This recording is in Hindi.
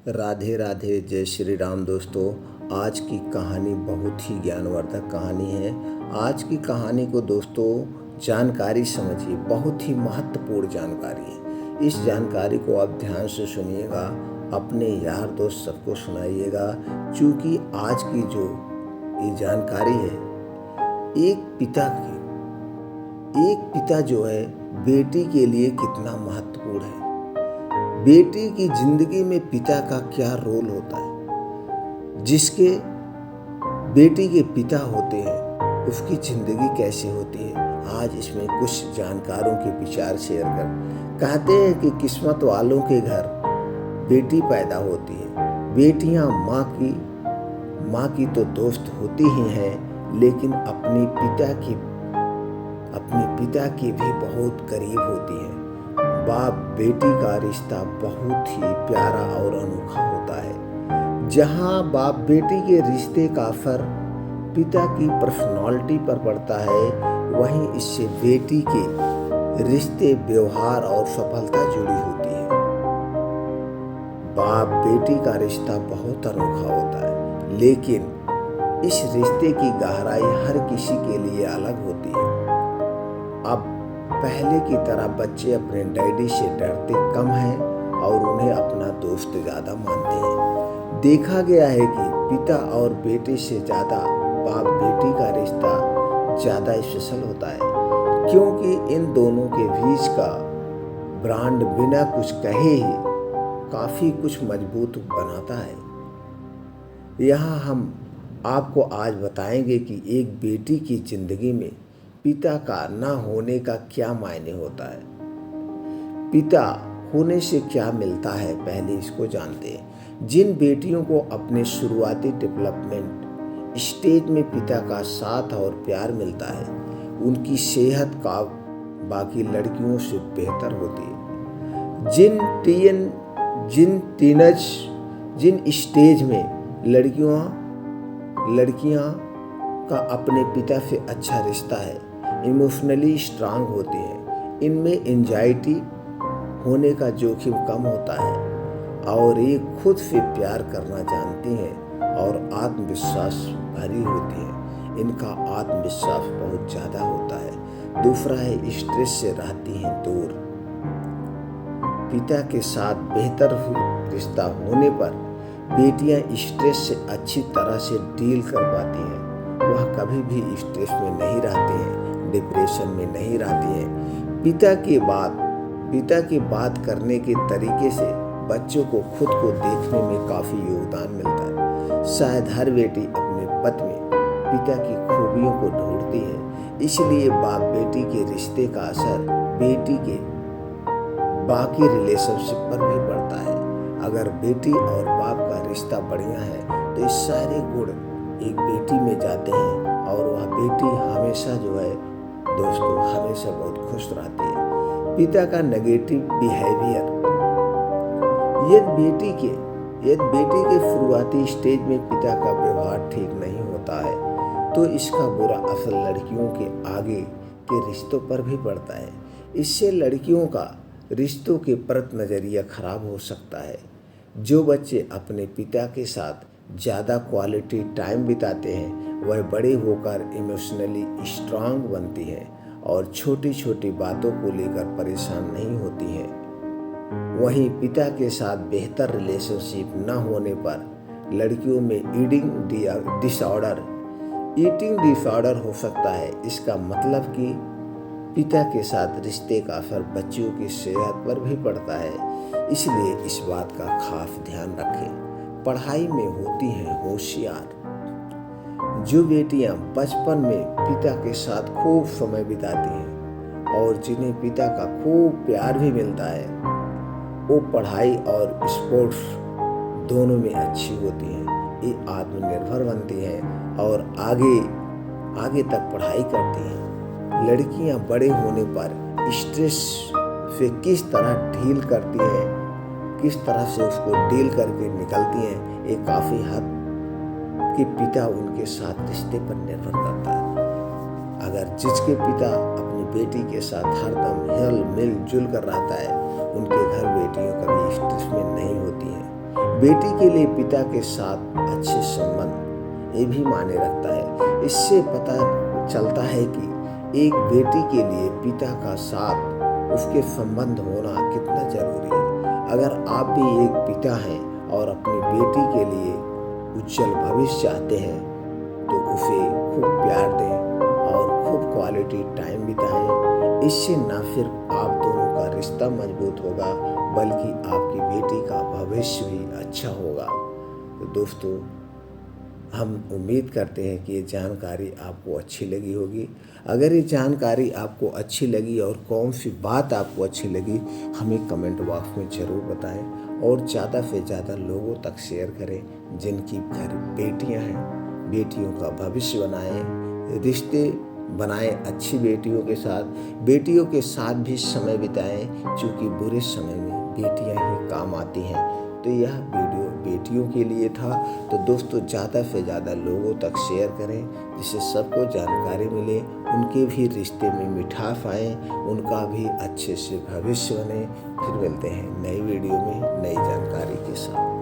राधे राधे, जय श्री राम। दोस्तों, आज की कहानी बहुत ही ज्ञानवर्धक कहानी है। आज की कहानी को दोस्तों जानकारी समझिए, बहुत ही महत्वपूर्ण जानकारी है। इस जानकारी को आप ध्यान से सुनिएगा, अपने यार दोस्त सबको सुनाइएगा, क्योंकि आज की जो ये जानकारी है एक पिता जो है बेटी के लिए कितना महत्वपूर्ण है। बेटी की जिंदगी में पिता का क्या रोल होता है। जिसके बेटी के पिता होते हैं उसकी जिंदगी कैसे होती है, आज इसमें कुछ जानकारों के विचार शेयर कर। कहते हैं कि किस्मत वालों के घर बेटी पैदा होती है। बेटियां माँ की तो दोस्त होती ही हैं, लेकिन अपने पिता की भी बहुत करीब होती हैं। बाप बेटी का रिश्ता बहुत ही प्यारा और अनोखा होता है। जहाँ बाप बेटी के रिश्ते का फर्क पिता की पर्सनालिटी पर पड़ता है, वहीं इससे बेटी के रिश्ते, व्यवहार और सफलता जुड़ी होती है। बाप बेटी का रिश्ता बहुत अनोखा होता है, लेकिन इस रिश्ते की गहराई हर किसी के लिए अलग होती है। अब पहले की तरह बच्चे अपने डैडी से डरते कम हैं और उन्हें अपना दोस्त ज़्यादा मानते हैं। देखा गया है कि पिता और बेटे से ज़्यादा बाप बेटी का रिश्ता ज़्यादा स्पेशल होता है, क्योंकि इन दोनों के बीच का बॉन्ड बिना कुछ कहे ही काफ़ी कुछ मजबूत बनाता है। यहाँ हम आपको आज बताएंगे कि एक बेटी की ज़िंदगी में पिता का ना होने का क्या मायने होता है। पिता होने से क्या मिलता है, पहले इसको जानते हैं। जिन बेटियों को अपने शुरुआती डेवलपमेंट स्टेज में पिता का साथ और प्यार मिलता है, उनकी सेहत का बाकी लड़कियों से बेहतर होती है। जिन स्टेज में लड़कियां का अपने पिता से अच्छा रिश्ता है, इमोशनली स्ट्रांग होती हैं, इनमें एंजाइटी होने का जोखिम कम होता है और ये खुद से प्यार करना जानती हैं और आत्मविश्वास भरी होती हैं। इनका आत्मविश्वास बहुत ज़्यादा होता है। दूसरा है, स्ट्रेस से रहती हैं दूर। पिता के साथ बेहतर रिश्ता होने पर बेटियां स्ट्रेस से अच्छी तरह से डील कर पाती हैं। वह कभी भी स्ट्रेस में नहीं रहती हैं, डिप्रेशन में नहीं रहती हैं। पिता की बात करने के तरीके से बच्चों को खुद को देखने में काफ़ी योगदान मिलता है। शायद हर बेटी अपने पति में पिता की खूबियों को ढूंढती है, इसलिए बाप बेटी के रिश्ते का असर बेटी के बाकी रिलेशनशिप पर भी पड़ता है। अगर बेटी और बाप का रिश्ता बढ़िया है तो ये सारे गुण एक बेटी में जाते हैं और वह बेटी हमेशा जो है दोस्तों हमेशा बहुत खुश रहती है। पिता का नेगेटिव बिहेवियर, यदि बेटी के शुरुआती स्टेज में पिता का व्यवहार ठीक नहीं होता है तो इसका बुरा असर लड़कियों के आगे के रिश्तों पर भी पड़ता है। इससे लड़कियों का रिश्तों के प्रति नज़रिया खराब हो सकता है। जो बच्चे अपने पिता के साथ ज़्यादा क्वालिटी टाइम बिताते हैं वह बड़े होकर इमोशनली स्ट्रांग बनती हैं और छोटी छोटी बातों को लेकर परेशान नहीं होती हैं। वहीं पिता के साथ बेहतर रिलेशनशिप न होने पर लड़कियों में ईटिंग डिसऑर्डर हो सकता है। इसका मतलब कि पिता के साथ रिश्ते का असर बच्चियों की सेहत पर भी पड़ता है, इसलिए इस बात का खास ध्यान रखें। पढ़ाई में होती हैं होशियार। जो बेटियां बचपन में पिता के साथ खूब समय बिताती हैं और जिन्हें पिता का खूब प्यार भी मिलता है, वो पढ़ाई और स्पोर्ट्स दोनों में अच्छी होती हैं। ये आत्मनिर्भर बनती हैं और आगे तक पढ़ाई करती हैं। लड़कियां बड़े होने पर स्ट्रेस से किस तरह डील करती हैं, किस तरह से उसको डील करके निकलती हैं, ये काफ़ी हद कि पिता उनके साथ रिश्ते पर निर्भर करता है। अगर जिसके पिता अपनी बेटी के साथ हरदम हिल मिल जुल कर रहता है, उनके घर बेटियों कभी स्ट्रेस में नहीं होती हैं। बेटी के लिए पिता के साथ अच्छे संबंध ये भी मायने रखता है। इससे पता चलता है कि एक बेटी के लिए पिता का साथ उसके संबंध होना कितना जरूरी है। अगर आप भी एक पिता हैं और अपनी बेटी के लिए उज्जवल भविष्य चाहते हैं तो उसे खूब प्यार दें और खूब क्वालिटी टाइम बिताएं। इससे न सिर्फ आप दोनों का रिश्ता मजबूत होगा बल्कि आपकी बेटी का भविष्य भी अच्छा होगा। तो दोस्तों, हम उम्मीद करते हैं कि ये जानकारी आपको अच्छी लगी होगी। अगर ये जानकारी आपको अच्छी लगी और कौन सी बात आपको अच्छी लगी हमें कमेंट बॉक्स में ज़रूर बताएं और ज़्यादा से ज़्यादा लोगों तक शेयर करें जिनकी घर बेटियां हैं। बेटियों का भविष्य बनाएं, रिश्ते बनाएं अच्छी बेटियों के साथ भी समय बिताएं, क्योंकि बुरे समय में बेटियां ही काम आती हैं। तो यह वीडियो बेटियों के लिए था। तो दोस्तों, ज़्यादा से ज़्यादा लोगों तक शेयर करें जिससे सबको जानकारी मिले, उनके भी रिश्ते में मिठास आए, उनका भी अच्छे से भविष्य बने। फिर मिलते हैं नई वीडियो में नई जानकारी के साथ।